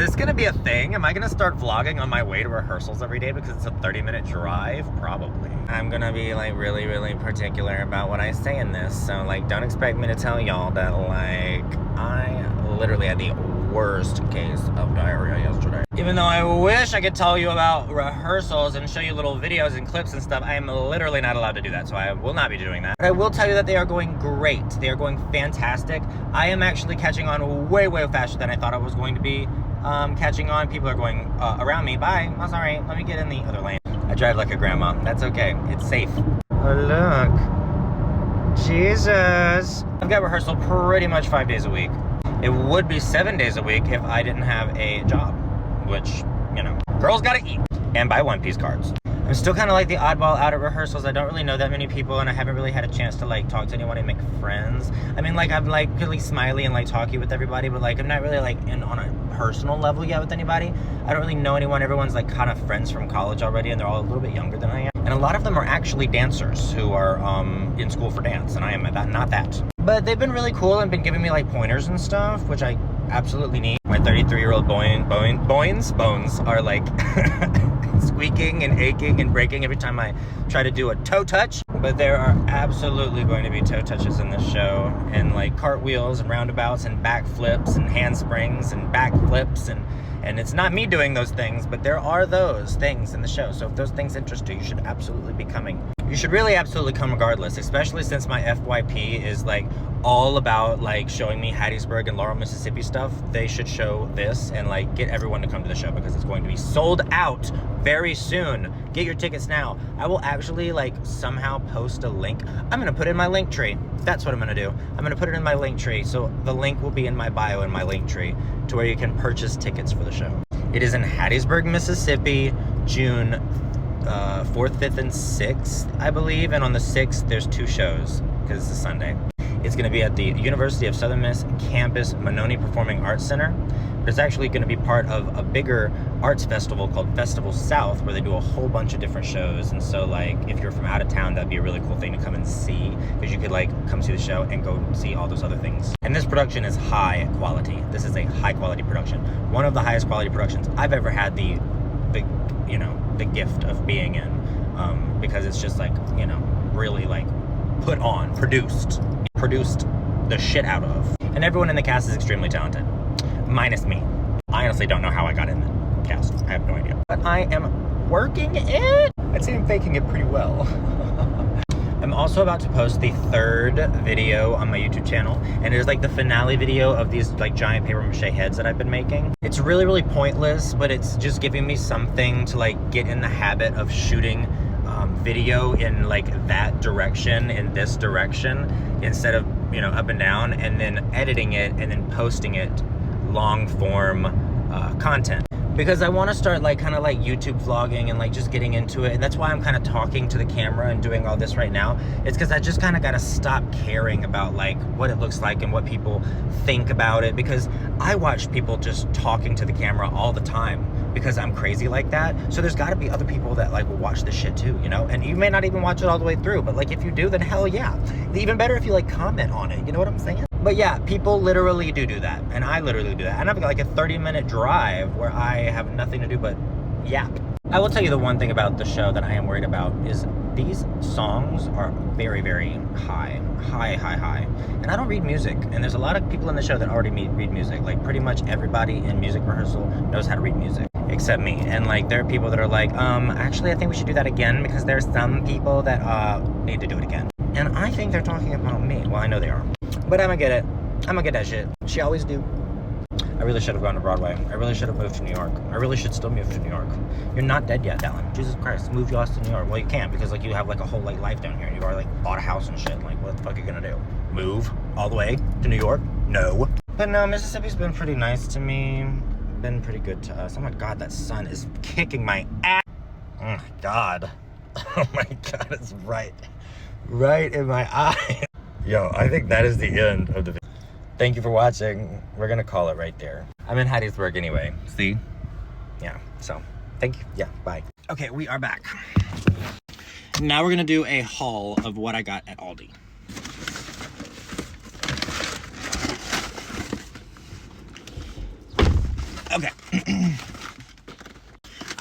this gonna be a thing? Am I gonna start vlogging on my way to rehearsals every day because it's a 30-minute drive? Probably. I'm gonna be like really, really particular about what I say in this. So like, don't expect me to tell y'all that like, I literally had the worst case of diarrhea yesterday. Even though I wish I could tell you about rehearsals and show you little videos and clips and stuff, I am literally not allowed to do that, so I will not be doing that. But I will tell you that they are going great. They are going fantastic. I am actually catching on way, way faster than I thought I was going to be catching on. People are going around me. Bye. I'm sorry. Let me get in the other lane. I drive like a grandma. That's okay. It's safe. Oh, look. Jesus. I've got rehearsal pretty much 5 days a week. It would be 7 days a week if I didn't have a job, which, you know, girls gotta eat and buy One Piece cards. I'm still kind of like the oddball out at rehearsals. I don't really know that many people, and I haven't really had a chance to like talk to anyone and make friends. I mean, like, I'm like really smiley and like talky with everybody, but like I'm not really like on a personal level yet with anybody. I don't really know anyone. Everyone's like kind of friends from college already, and they're all a little bit younger than I am. And a lot of them are actually dancers who are in school for dance, and I am not that. But they've been really cool and been giving me like pointers and stuff, which I absolutely need. My 33-year-old bones are like squeaking and aching and breaking every time I try to do a toe touch. But there are absolutely going to be toe touches in this show, and like cartwheels and roundabouts and backflips and handsprings and backflips, and it's not me doing those things, but there are those things in the show. So if those things interest you, you should absolutely be coming. You should really absolutely come regardless, especially since my FYP is like all about like showing me Hattiesburg and Laurel, Mississippi stuff. They should show this and like get everyone to come to the show because it's going to be sold out very soon. Get your tickets now. I will actually like somehow post a link. I'm gonna put it in my link tree. That's what I'm gonna do. I'm gonna put it in my link tree. So the link will be in my bio in my link tree to where you can purchase tickets for the show. It is in Hattiesburg, Mississippi, June 4th, 5th, and 6th, I believe. And on the 6th, there's 2 shows because it's a Sunday. It's going to be at the University of Southern Miss campus Mononi Performing Arts Center. But it's actually going to be part of a bigger arts festival called Festival South, where they do a whole bunch of different shows. And so, like, if you're from out of town, that'd be a really cool thing to come and see, because you could, like, come see the show and go see all those other things. And this production is high quality. This is a high quality production. One of the highest quality productions I've ever had the gift of being in, because it's just like, you know, really like put on, produced the shit out of. And everyone in the cast is extremely talented, minus me. I honestly don't know how I got in the cast. I have no idea. But I am working it. I'd say I'm faking it pretty well. I'm also about to post the 3rd video on my YouTube channel, and it is like the finale video of these like giant paper mache heads that I've been making. It's really, really pointless, but it's just giving me something to like get in the habit of shooting video in like that direction, in this direction, instead of, you know, up and down, and then editing it and then posting it long form content. Because I want to start like kind of like YouTube vlogging and like just getting into it. And that's why I'm kind of talking to the camera and doing all this right now. It's because I just kind of got to stop caring about like what it looks like and what people think about it. Because I watch people just talking to the camera all the time because I'm crazy like that. So there's got to be other people that like will watch this shit too, you know? And you may not even watch it all the way through, but like if you do, then hell yeah. Even better if you like comment on it, you know what I'm saying? But yeah, people literally do that, and I literally do that. And I've got like a 30-minute drive where I have nothing to do but yap. I will tell you the one thing about the show that I am worried about is these songs are very, very high. And I don't read music, and there's a lot of people in the show that already read music. Like pretty much everybody in music rehearsal knows how to read music, except me. And like there are people that are like, actually I think we should do that again, because there's some people that need to do it again. And I think they're talking about me. Well, I know they are. But I'm gonna get it. I'm gonna get that shit. She always do. I really should have gone to Broadway. I really should have moved to New York. I really should still move to New York. You're not dead yet, Dallen. Jesus Christ, move your ass to New York. Well, you can't, because like you have like a whole like life down here. You already like bought a house and shit. Like, what the fuck are you gonna do? Move all the way to New York? No. But no, Mississippi's been pretty nice to me. Been pretty good to us. Oh my God, that sun is kicking my ass. Oh my God. Oh my God, it's right in my eye. Yo, I think that is the end of the video. Thank you for watching. We're gonna call it right there. I'm in Hattiesburg anyway. See? Yeah, so thank you. Yeah, bye. Okay, we are back. Now we're gonna do a haul of what I got at Aldi. Okay.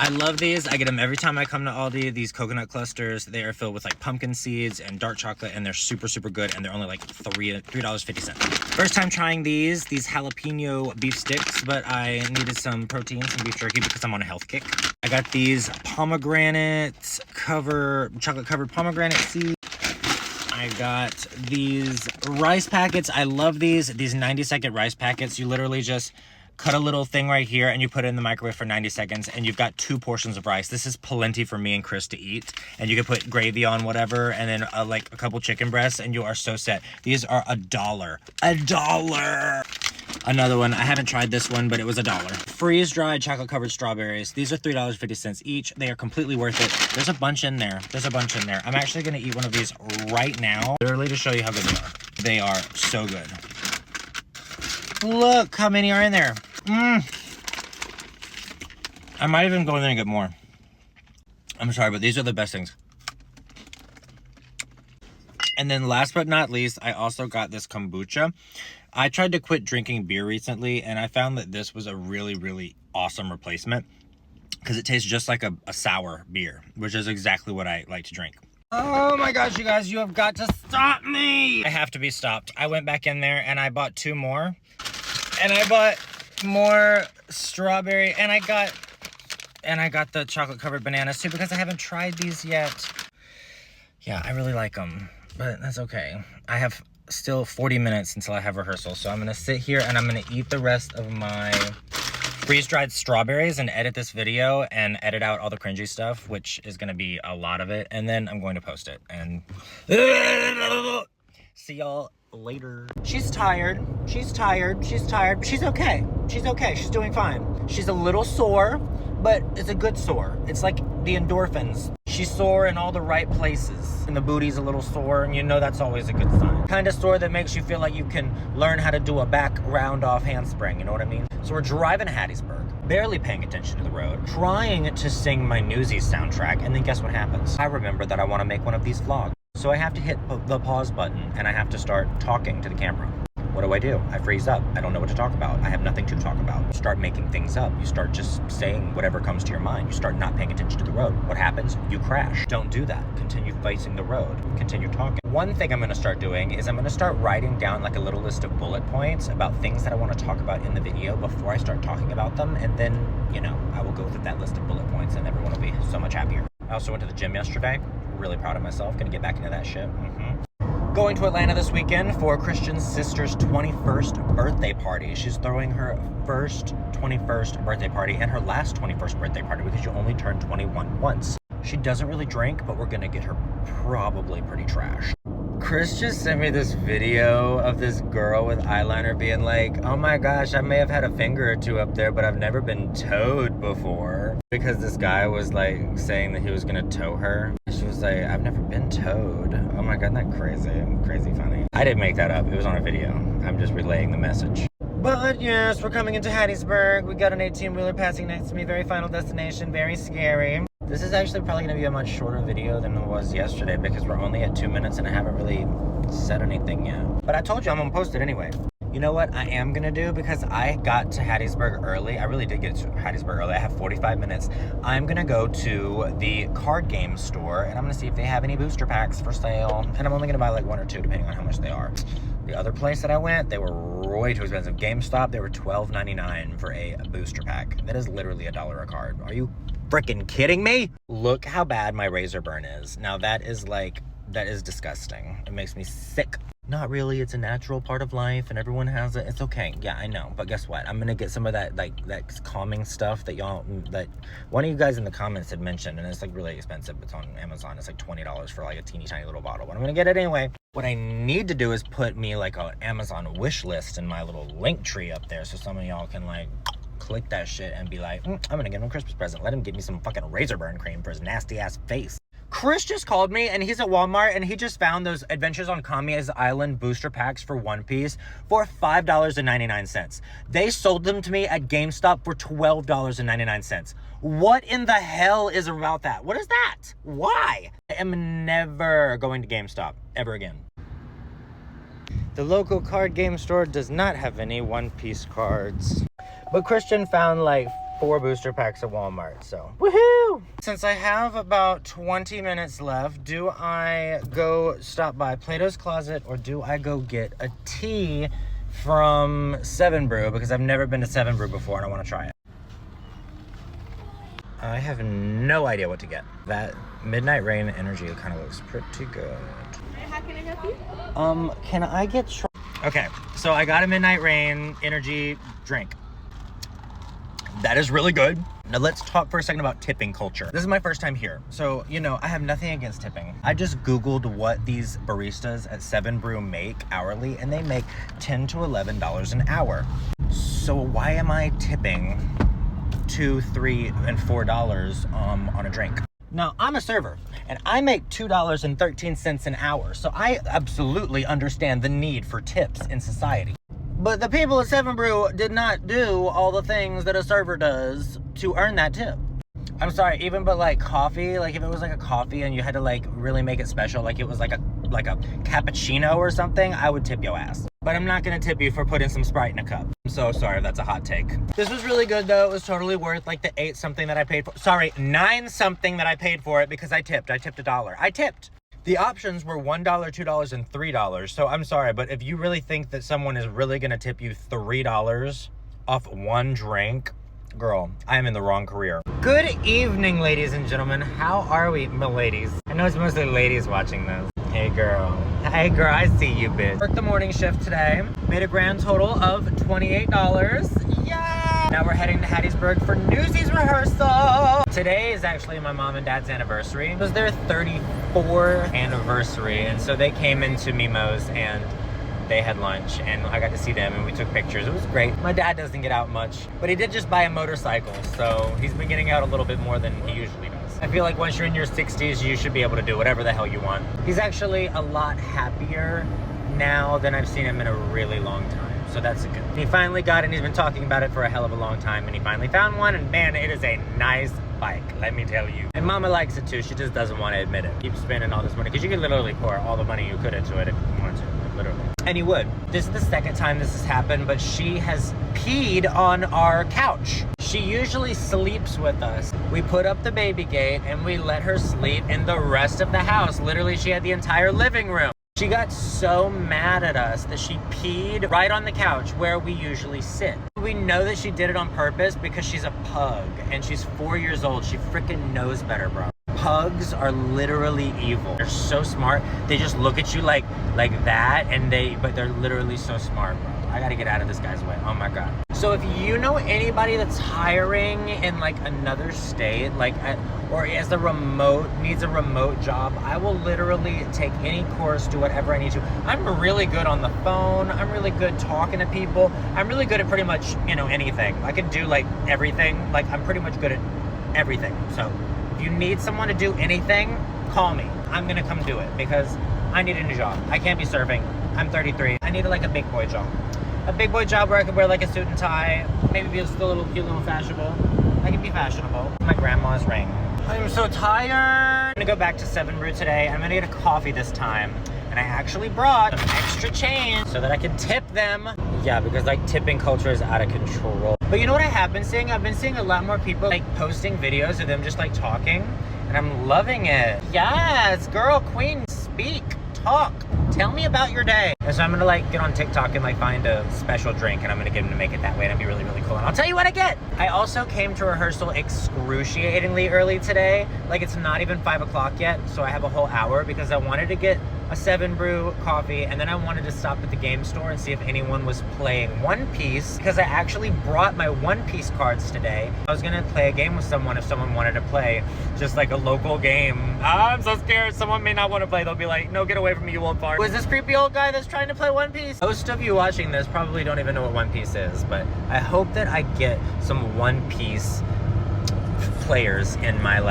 I love these. I get them every time I come to Aldi. These coconut clusters, they are filled with like pumpkin seeds and dark chocolate, and they're super, super good, and they're only like $3.50. First time trying these jalapeno beef sticks, but I needed some protein, some beef jerky, because I'm on a health kick. I got these chocolate covered pomegranate seeds. I got these rice packets. I love these 90-second rice packets. You literally just cut a little thing right here and you put it in the microwave for 90 seconds and you've got 2 portions of rice. This is plenty for me and Chris to eat. And you can put gravy on whatever and then like a couple chicken breasts and you are so set. These are $1. $1. Another one, I haven't tried this one, but it was $1. Freeze-dried chocolate-covered strawberries. These are $3.50 each. They are completely worth it. There's a bunch in there. I'm actually gonna eat one of these right now, literally to show you how good they are. They are so good. Look how many are in there. I might even go in there and get more. I'm sorry, but these are the best things. And then last but not least, I also got this kombucha. I tried to quit drinking beer recently, and I found that this was a really, really awesome replacement because it tastes just like a sour beer, which is exactly what I like to drink. Oh my gosh, you guys, you have got to stop me. I have to be stopped. I went back in there and I bought 2 more. And I bought more strawberry, and I got the chocolate covered bananas too because I haven't tried these yet. Yeah, I really like them, but that's okay. I have still 40 minutes until I have rehearsal, so I'm gonna sit here and I'm gonna eat the rest of my freeze-dried strawberries and edit this video and edit out all the cringy stuff, which is gonna be a lot of it, and then I'm going to post it and see y'all later. She's tired, but she's okay. She's doing fine. She's a little sore, but it's a good sore. It's like the endorphins. She's sore in all the right places. And the booty's a little sore, and you know that's always a good sign. Kind of sore that makes you feel like you can learn how to do a back round off handspring, you know what I mean? So we're driving to Hattiesburg, barely paying attention to the road, trying to sing my Newsies soundtrack, and then guess what happens? I remember that I want to make one of these vlogs. So I have to hit the pause button and I have to start talking to the camera. What do? I freeze up. I don't know what to talk about. I have nothing to talk about. You start making things up. You start just saying whatever comes to your mind. You start not paying attention to the road. What happens? You crash. Don't do that. Continue facing the road. Continue talking. One thing I'm going to start doing is I'm going to start writing down like a little list of bullet points about things that I want to talk about in the video before I start talking about them. And then, you know, I will go through that list of bullet points and everyone will be so much happier. I also went to the gym yesterday. Really proud of myself. Gonna get back into that shit. Going to Atlanta this weekend for Christian's sister's 21st birthday party. She's throwing her first 21st birthday party and her last 21st birthday party because you only turn 21 once. She doesn't really drink, but we're gonna get her probably pretty trash. Chris just sent me this video of this girl with eyeliner being like, oh my gosh, I may have had a finger or 2 up there, but I've never been towed before. Because this guy was like saying that he was gonna tow her. She was like, I've never been towed. Oh my god, isn't that crazy? Crazy funny. I didn't make that up. It was on a video. I'm just relaying the message. But yes, we're coming into Hattiesburg. We got an 18-wheeler passing next to me. Very final destination. Very scary. This is actually probably going to be a much shorter video than it was yesterday because we're only at 2 minutes and I haven't really said anything yet. But I told you I'm going to post it anyway. You know what I am going to do? Because I got to Hattiesburg early. I really did get to Hattiesburg early. I have 45 minutes. I'm going to go to the card game store and I'm going to see if they have any booster packs for sale. And I'm only going to buy like 1 or 2 depending on how much they are. The other place that I went, they were way too expensive. GameStop, they were $12.99 for a booster pack. That is literally $1 a card. Are you freaking kidding me? Look how bad my razor burn is. Now that is disgusting. It makes me sick. Not really, it's a natural part of life and everyone has it. It's okay. Yeah, I know. But guess what? I'm gonna get some of that that calming stuff that one of you guys in the comments had mentioned, and it's like really expensive. It's on Amazon. It's like $20 for like a teeny tiny little bottle. But I'm gonna get it anyway. What I need to do is put me like an Amazon wish list in my little link tree up there so some of y'all can like click that shit and be like, I'm gonna get him a Christmas present. Let him give me some fucking razor burn cream for his nasty ass face. Chris just called me and he's at Walmart and he just found those Adventures on Kami's Island booster packs for One Piece for $5.99. They sold them to me at GameStop for $12.99. What in the hell is about that? What is that? Why? I am never going to GameStop ever again. The local card game store does not have any One Piece cards. But Christian found like 4 booster packs at Walmart, so woohoo! Since I have about 20 minutes left, do I go stop by Plato's Closet or do I go get a tea from 7 Brew? Because I've never been to 7 Brew before and I want to try it. I have no idea what to get. That Midnight Rain energy kind of looks pretty good. How can I help you? Can I get... Okay, so I got a Midnight Rain energy drink. That is really good. Now let's talk for a second about tipping culture. This is my first time here. So, you know, I have nothing against tipping. I just Googled what these baristas at 7 Brew make hourly, and they make $10 to $11 an hour. So why am I tipping $2, $3, and $4 on a drink? Now, I'm a server, and I make $2.13 an hour, so I absolutely understand the need for tips in society. But the people at 7 Brew did not do all the things that a server does to earn that tip. I'm sorry, even but like coffee, like if it was like a coffee and you had to like really make it special, like it was like a cappuccino or something, I would tip your ass. But I'm not gonna tip you for putting some Sprite in a cup. I'm so sorry if that's a hot take. This was really good though. It was totally worth like the 8 something that I paid for. Sorry, 9 something that I paid for it because I tipped. I tipped $1. I tipped. The options were $1, $2, and $3. So I'm sorry, but if you really think that someone is really gonna tip you $3 off one drink, girl, I am in the wrong career. Good evening, ladies and gentlemen. How are we, ladies? I know it's mostly ladies watching this. Hey girl. Hey girl, I see you, bitch. Worked the morning shift today. Made a grand total of $28. Yeah! Now we're heading to Hattiesburg for Newsies rehearsal. Today is actually my mom and dad's anniversary. It was their 34th anniversary, and so they came into Mimo's and they had lunch, and I got to see them, and we took pictures. It was great. My dad doesn't get out much, but he did just buy a motorcycle, so he's been getting out a little bit more than he usually does. I feel like once you're in your 60s, you should be able to do whatever the hell you want. He's actually a lot happier now than I've seen him in a really long time, so that's good. He finally got it, and he's been talking about it for a hell of a long time, and he finally found one, and man, it is a nice bike, let me tell you. And Mama likes it too, she just doesn't want to admit it. Keep spending all this money, because you could literally pour all the money you could into it if you wanted to, like, literally. And you would. This is the second time this has happened, but she has peed on our couch. She usually sleeps with us. We put up the baby gate and we let her sleep in the rest of the house. Literally, she had the entire living room. She got so mad at us that she peed right on the couch where we usually sit. We know that she did it on purpose because she's a pug and she's 4 years old. She freaking knows better, bro. Pugs are literally evil. They're so smart. They just look at you like that, but they're literally so smart, bro. I gotta get out of this guy's way. Oh my God. So if you know anybody that's hiring in like another state, or needs a remote job, I will literally take any course, do whatever I need to. I'm really good on the phone. I'm really good talking to people. I'm really good at pretty much, anything. I can do like everything. Like I'm pretty much good at everything. So if you need someone to do anything, call me. I'm gonna come do it because I need a new job. I can't be serving. I'm 33. I need like a big boy job. A big boy job where I could wear like a suit and tie, maybe be just a little cute, little fashionable. I can be fashionable. My grandma's ring. I'm so tired. I'm gonna go back to 7 Brew today. I'm gonna get a coffee this time. And I actually brought some extra change so that I can tip them. Yeah, because like tipping culture is out of control. But you know what I have been seeing? I've been seeing a lot more people like posting videos of them just like talking. And I'm loving it. Yes, girl, queen, speak, talk. Tell me about your day. And so I'm gonna like get on TikTok and like find a special drink and I'm gonna get him to make it that way and it'll be really, really cool. And I'll tell you what I get. I also came to rehearsal excruciatingly early today. Like it's not even 5 o'clock yet, so I have a whole hour because I wanted to get a 7 Brew coffee and then I wanted to stop at the game store and see if anyone was playing One Piece because I actually brought my One Piece cards today. I was gonna play a game with someone if someone wanted to play just like a local game. I'm so scared someone may not want to play. They'll be like, no, get away from me, you old fart. Who is this creepy old guy that's trying to play One Piece? Most of you watching this probably don't even know what One Piece is, but I hope that I get some One Piece players in my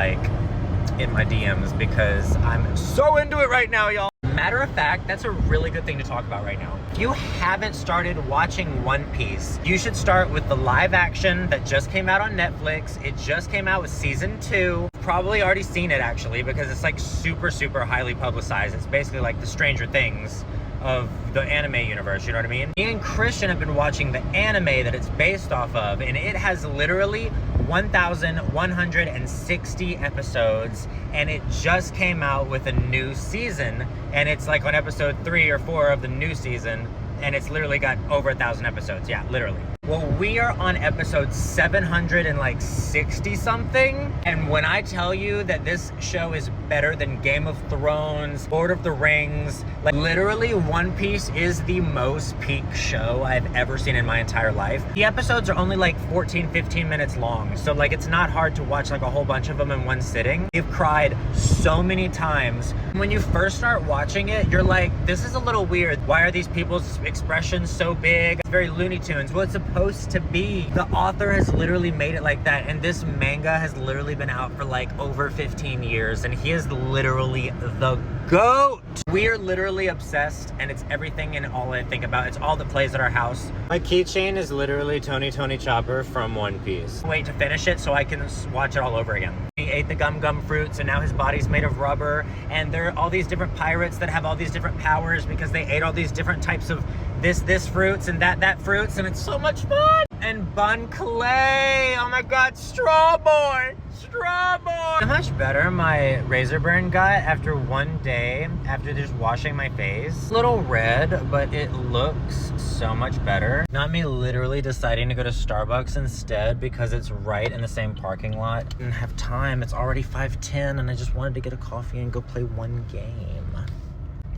DMs because I'm so into it right now, y'all. Matter of fact, that's a really good thing to talk about right now. If you haven't started watching One Piece, you should start with the live action that just came out on Netflix. It just came out with season 2. Probably already seen it actually because it's like super, super highly publicized. It's basically like the Stranger Things of the anime universe, you know what I mean? Me and Christian have been watching the anime that it's based off of, and it has literally 1,160 episodes, and it just came out with a new season, and it's like on episode 3 or 4 of the new season, and it's literally got over 1,000 episodes. Yeah, literally. Well, we are on episode 760 something, and when I tell you that this show is better than Game of Thrones, Lord of the Rings, like literally One Piece is the most peak show I've ever seen in my entire life. The episodes are only like 14-15 minutes long, so like it's not hard to watch like a whole bunch of them in one sitting. You've cried so many times. When you first start watching it, you're like, this is a little weird. Why are these people's expressions so big? It's very Looney Tunes. Well, it's supposed to be. The author has literally made it like that, and this manga has literally been out for like over 15 years, and he is literally the GOAT. We are literally obsessed, and it's everything and all I think about. It's all that plays at our house. My keychain is literally Tony Chopper from One Piece. Wait to finish it so I can watch it all over again. He ate the gum fruits, and now his body's made of rubber, and there are all these different pirates that have all these different powers because they ate all these different types of this fruits and that fruits, and it's so much fun. And Bun Clay, oh my god, Straw Boy. How much better my razor burn got after one day after just washing my face. A little red, but it looks so much better. Not me literally deciding to go to Starbucks instead because it's right in the same parking lot. I didn't have time, it's already 5:10, and I just wanted to get a coffee and go play one game.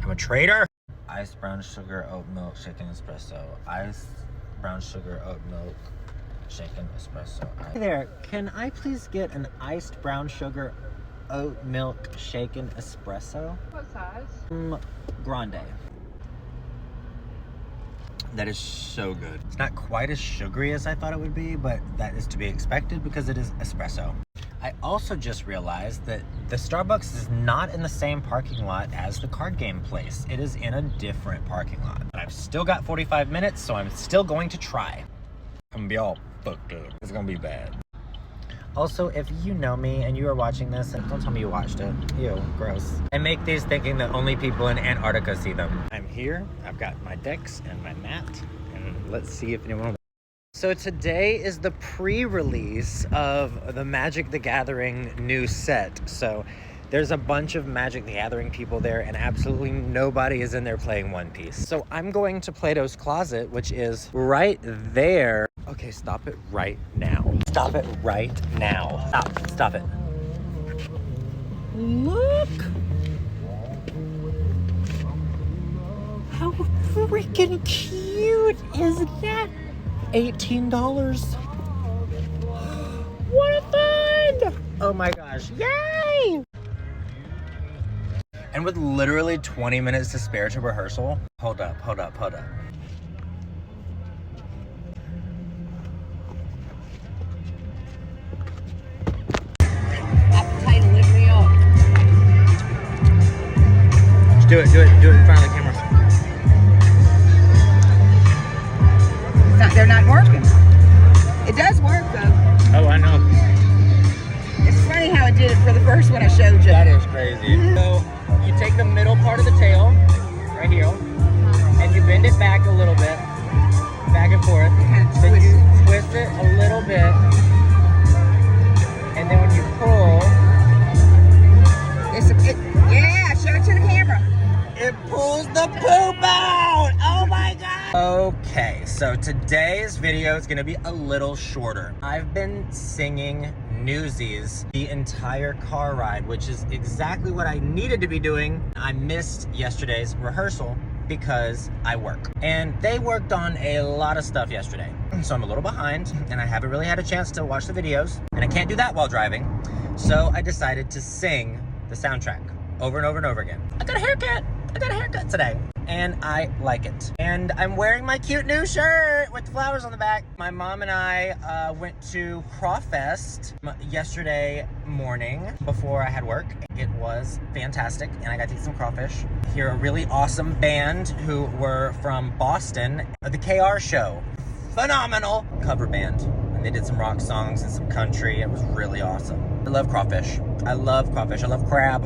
I'm a traitor. Iced brown sugar, oat milk, shaken espresso. Iced brown sugar, oat milk, shaken espresso. Hey there, can I please get an iced brown sugar, oat milk, shaken espresso? What size? Grande. That is so good. It's not quite as sugary as I thought it would be, but that is to be expected because it is espresso. I also just realized that the Starbucks is not in the same parking lot as the card game place. It is in a different parking lot. But I've still got 45 minutes, so I'm still going to try. I'm gonna be all fucked up. It's gonna be bad. Also, if you know me and you are watching this, and don't tell me you watched it. Ew, gross. I make these thinking that only people in Antarctica see them. I'm here, I've got my decks and my mat, and let's see if anyone... So today is the pre-release of the Magic the Gathering new set. So there's a bunch of Magic the Gathering people there, and absolutely nobody is in there playing One Piece. So I'm going to Plato's Closet, which is right there. Okay, stop it right now. Stop it right now. Stop it. Look! How freaking cute is that? $18. What a find! Oh my gosh, yay! And with literally 20 minutes to spare to rehearsal. Hold up. Appetite lit me up. Just do it in front of the camera. They're not working. It does work though. Oh, I know. It's funny how it did it for the first one I showed you. That is crazy. So you take the middle part of the tail, right here, and you bend it back a little bit, back and forth. Then you twist it a little bit, and then when you pull, yeah, show it to the camera. it pulls the poop out! Oh my god! Okay, so today's video is gonna be a little shorter. I've been singing Newsies the entire car ride, which is exactly what I needed to be doing. I missed yesterday's rehearsal because I work. And they worked on a lot of stuff yesterday. So I'm a little behind, and I haven't really had a chance to watch the videos, and I can't do that while driving. So I decided to sing the soundtrack over and over and over again. I got a haircut today, and I like it. And I'm wearing my cute new shirt with the flowers on the back. My mom and I went to Crawfest yesterday morning before I had work. It was fantastic, and I got to eat some crawfish. Hear a really awesome band who were from Boston, the KR Show. Phenomenal cover band. And they did some rock songs and some country. It was really awesome. I love crawfish. I love crab.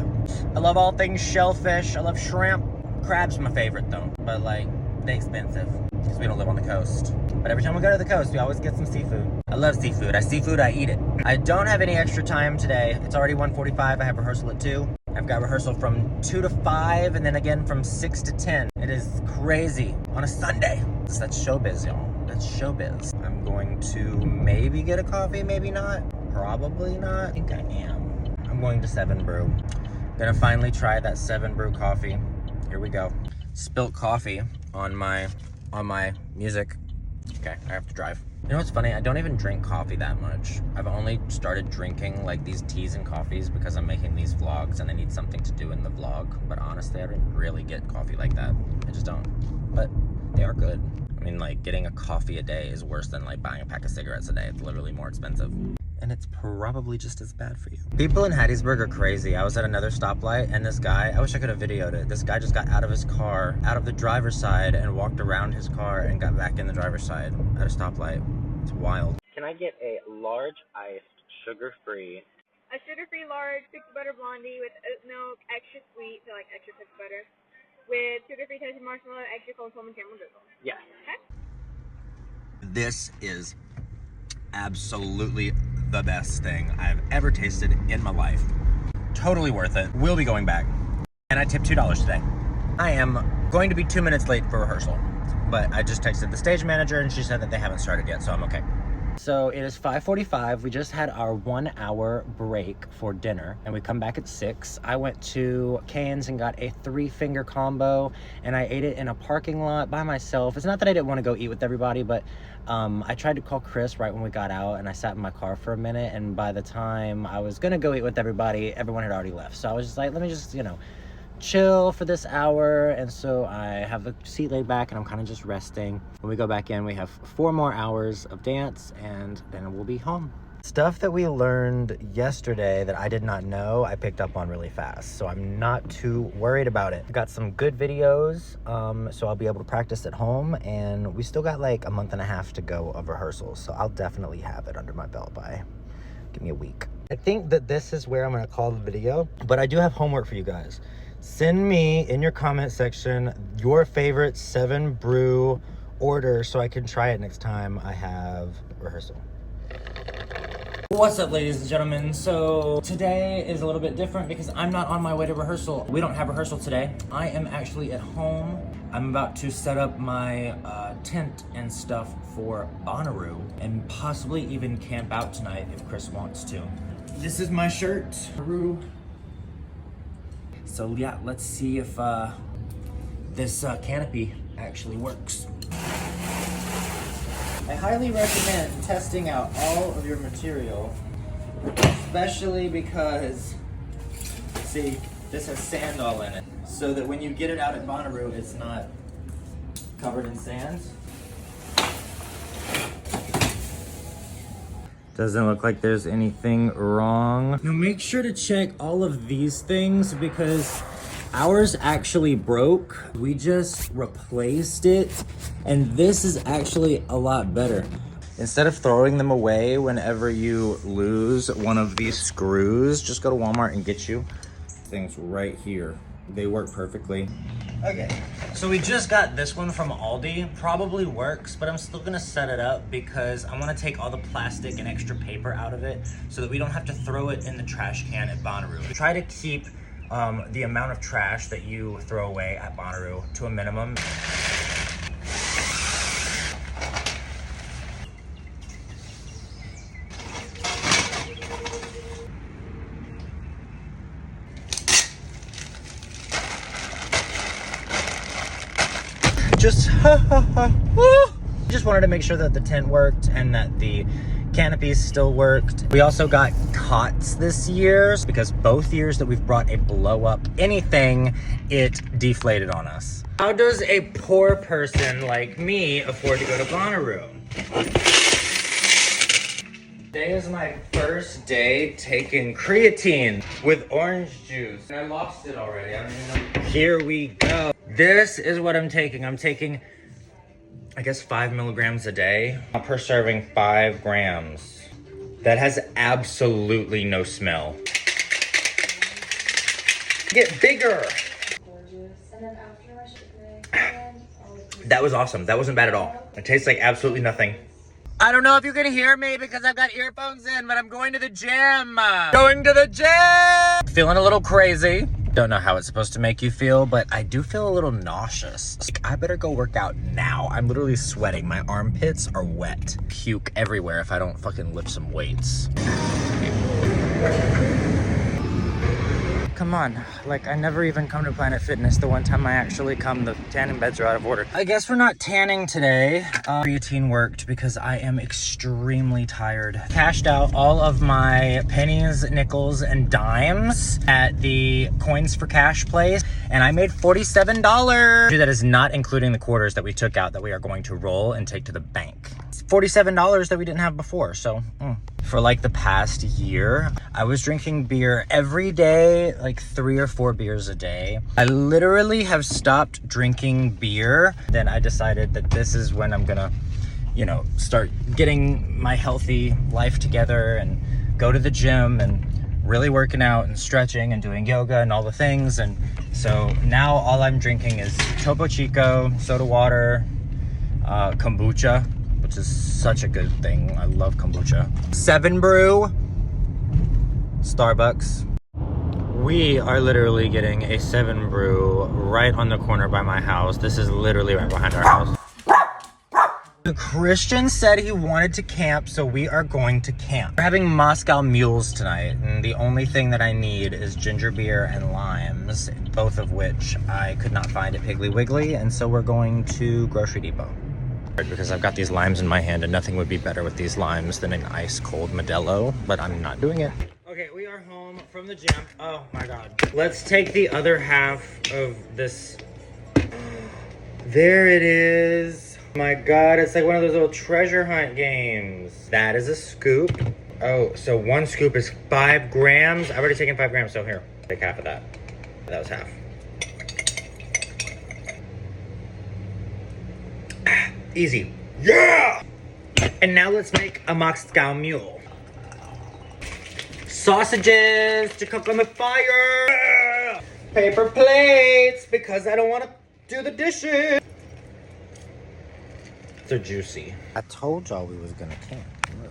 I love all things shellfish. I love shrimp. Crab's my favorite though. but like, they expensive because we don't live on the coast. But every time we go to the coast, we always get some seafood. I love seafood. I eat it. I don't have any extra time today. It's already 1:45. I have rehearsal at 2. I've got rehearsal from 2 to 5 and then again from 6 to 10. It is crazy on a Sunday. That's showbiz, y'all. That's showbiz. I'm going to maybe get a coffee, maybe not. Probably not. I think I am. I'm going to 7 Brew. Gonna finally try that 7 Brew coffee. Here we go. Spilt coffee on my music. Okay, I have to drive. You know what's funny? I don't even drink coffee that much. I've only started drinking like these teas and coffees because I'm making these vlogs and I need something to do in the vlog. But honestly, I don't really get coffee like that. I just don't. But they are good. I mean, like getting a coffee a day is worse than like buying a pack of cigarettes a day. It's literally more expensive. And it's probably just as bad for you. People in Hattiesburg are crazy. I was at another stoplight and this guy, I wish I could have videoed it. This guy just got out of his car, out of the driver's side and walked around his car and got back in the driver's side at a stoplight. It's wild. Can I get a large iced, sugar-free? A sugar-free large fixed butter blondie with oat milk, extra sweet, so like extra fixed butter, with sugar-free toasted marshmallow, extra cold foam and caramel drizzle. Yes. Okay. This is absolutely the best thing I've ever tasted in my life. Totally worth it. We'll be going back. And I tipped $2 today. I am going to be 2 minutes late for rehearsal, but I just texted the stage manager and she said that they haven't started yet, so I'm okay. So it is 5:45. We just had our 1 hour break for dinner and we come back at 6. I went to Cane's and got a 3-finger combo and I ate it in a parking lot by myself. It's not that I didn't want to go eat with everybody, but I tried to call Chris right when we got out and I sat in my car for a minute, and by the time I was gonna go eat with everybody, everyone had already left. So I was just like, let me just, chill for this hour. And so I have the seat laid back and I'm kind of just resting. When we go back in, we have 4 more hours of dance and then we'll be home. Stuff that we learned yesterday that I did not know, I picked up on really fast. So I'm not too worried about it. Got some good videos, so I'll be able to practice at home, and we still got like a month and a half to go of rehearsals. So I'll definitely have it under my belt by, give me a week. I think that this is where I'm gonna call the video, but I do have homework for you guys. Send me in your comment section your favorite 7 Brew order so I can try it next time I have rehearsal. What's up, ladies and gentlemen? So today is a little bit different because I'm not on my way to rehearsal. We don't have rehearsal today. I am actually at home. I'm about to set up my tent and stuff for Bonnaroo and possibly even camp out tonight if Chris wants to. This is my shirt. Bonnaroo. So yeah, let's see if this canopy actually works. I highly recommend testing out all of your material, especially because, see, this has sand all in it, so that when you get it out at Bonnaroo, it's not covered in sand. Doesn't look like there's anything wrong. Now make sure to check all of these things because ours actually broke. We just replaced it, and this is actually a lot better. Instead of throwing them away whenever you lose one of these screws, just go to Walmart and get you things right here. They work perfectly. Okay, so we just got this one from Aldi. Probably works, but I'm still gonna set it up because I wanna take all the plastic and extra paper out of it so that we don't have to throw it in the trash can at Bonnaroo. Try to keep the amount of trash that you throw away at Bonnaroo to a minimum. Just wanted to make sure that the tent worked and that the canopies still worked. We also got cots this year because both years that we've brought a blow up anything, it deflated on us. How does a poor person like me afford to go to Bonnaroo? Today is my first day taking creatine with orange juice. And I lost it already, I don't even know. Here we go. This is what I'm taking. I'm taking, I guess, 5 milligrams a day. Per serving, 5 grams. That has absolutely no smell. Get bigger. Gorgeous. And then after my shipment, That was awesome. That wasn't bad at all. It tastes like absolutely nothing. I don't know if you can hear me because I've got earphones in, but I'm going to the gym. Going to the gym! Feeling a little crazy. Don't know how it's supposed to make you feel, but I do feel a little nauseous. I better go work out now. I'm literally sweating. My armpits are wet. Puke everywhere if I don't fucking lift some weights. Come on, like I never even come to Planet Fitness. The one time I actually come, the tanning beds are out of order. I guess we're not tanning today. Creatine worked because I am extremely tired. Cashed out all of my pennies, nickels, and dimes at the Coins for Cash place, and I made $47. That is not including the quarters that we took out that we are going to roll and take to the bank. It's $47 that we didn't have before, so. For like the past year, I was drinking beer every day, like 3 or 4 beers a day. I literally have stopped drinking beer. Then I decided that this is when I'm gonna, you know, start getting my healthy life together and go to the gym and really working out and stretching and doing yoga and all the things. And so now all I'm drinking is Topo Chico, soda water, kombucha, which is such a good thing. I love kombucha. 7 Brew, Starbucks. We are literally getting a 7 Brew right on the corner by my house. This is literally right behind our house. Christian said he wanted to camp, so we are going to camp. We're having Moscow mules tonight, and the only thing that I need is ginger beer and limes, both of which I could not find at Piggly Wiggly, and so we're going to Grocery Depot. Because I've got these limes in my hand and nothing would be better with these limes than an ice cold Modelo, but I'm not doing it. Okay, we are home from the gym. Oh my God. Let's take the other half of this. There it is. Oh my God, it's like one of those little treasure hunt games. That is a scoop. Oh, so 1 scoop is 5 grams. I've already taken 5 grams, so here, take half of that. That was half. Easy. Yeah! And now let's make a Moscow mule. Sausages to cook on the fire. Paper plates because I don't want to do the dishes. They're juicy. I told y'all we was gonna camp. Look.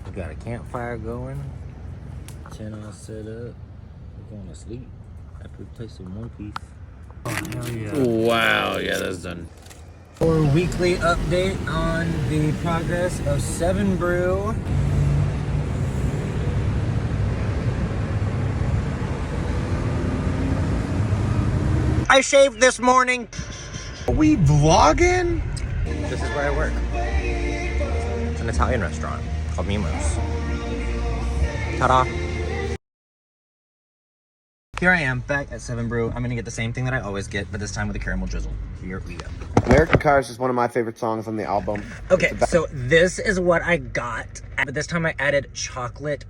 We got a campfire going. Tent all set up. We're going to sleep after we taste some One Piece. Oh, hell yeah. Wow, yeah, that's done. For a weekly update on the progress of 7 Brew. I shaved this morning. Are we vlogging? This is where I work. It's an Italian restaurant called Mimo's. Ta-da. Here I am, back at 7 Brew. I'm gonna get the same thing that I always get, but this time with a caramel drizzle. Here we go. American Cars is one of my favorite songs on the album. Okay, so this is what I got, but this time I added chocolate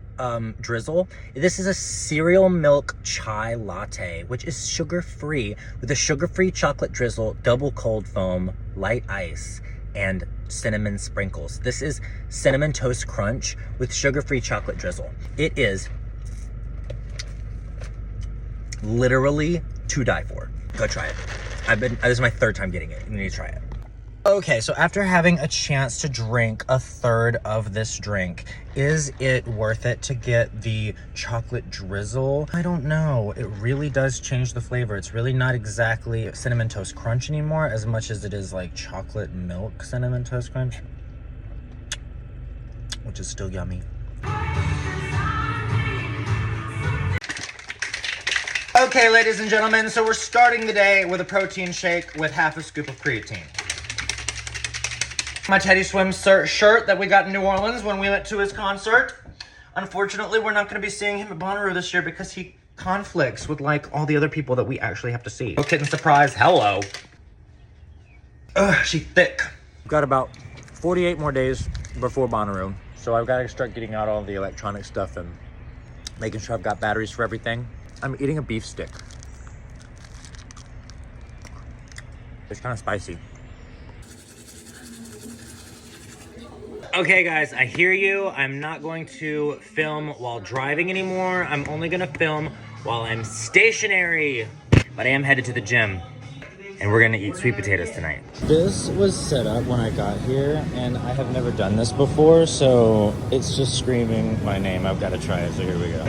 drizzle. This is a cereal milk chai latte, which is sugar-free, with a sugar-free chocolate drizzle, double cold foam, light ice, and cinnamon sprinkles. This is Cinnamon Toast Crunch with sugar-free chocolate drizzle. It is literally to die for. Go try it. This is my 3rd time getting it. You need to try it. Okay, so after having a chance to drink a 1/3 of this drink, is it worth it to get the chocolate drizzle? I don't know. It really does change the flavor. It's really not exactly Cinnamon Toast Crunch anymore as much as it is like chocolate milk Cinnamon Toast Crunch, which is still yummy. Okay, ladies and gentlemen, so we're starting the day with a protein shake with half a scoop of creatine. My Teddy Swim shirt that we got in New Orleans when we went to his concert. Unfortunately, we're not going to be seeing him at Bonnaroo this year because he conflicts with like all the other people that we actually have to see. Oh, kitten surprise, hello. Ugh, she's thick. We've got about 48 more days before Bonnaroo, so I've got to start getting out all the electronic stuff and making sure I've got batteries for everything. I'm eating a beef stick. It's kind of spicy. Okay guys, I hear you. I'm not going to film while driving anymore. I'm only gonna film while I'm stationary. But I am headed to the gym. And we're gonna eat sweet potatoes tonight. This was set up when I got here, and I have never done this before, so it's just screaming my name. I've got to try it, so here we go.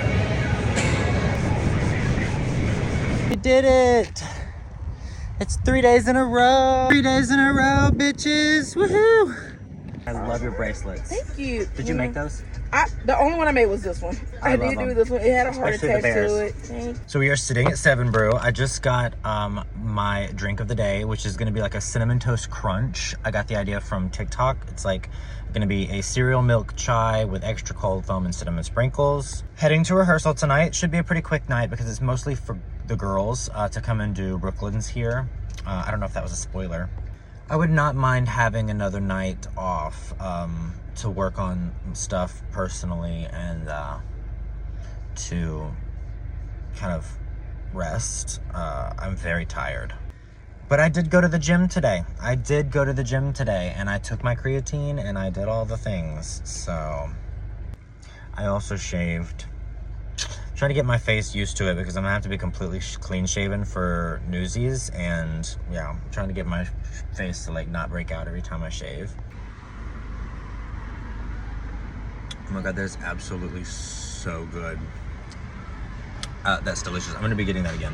We did it! It's 3 days in a row! 3 days in a row, bitches! Woohoo! I love your bracelets. Thank you. Did you make those? The only one I made was this one. I love did do them. this one. It had a heart Especially the attached to bears. it. Thank So we are sitting at 7 Brew. I just got my drink of the day, which is gonna be like a cinnamon toast crunch. I got the idea from TikTok. It's like gonna be a cereal milk chai with extra cold foam and cinnamon sprinkles. Heading to rehearsal tonight. Should be a pretty quick night because it's mostly for the girls to come and do Brooklyn's here. I don't know if that was a spoiler. I would not mind having another night off to work on stuff personally and to kind of rest. I'm very tired. But I did go to the gym today. And I took my creatine and I did all the things. So I also shaved. Trying to get my face used to it because I'm gonna have to be completely clean shaven for Newsies, and yeah, I'm trying to get my face to like not break out every time I shave. Oh my god, that is absolutely so good. That's delicious. I'm gonna be getting that again.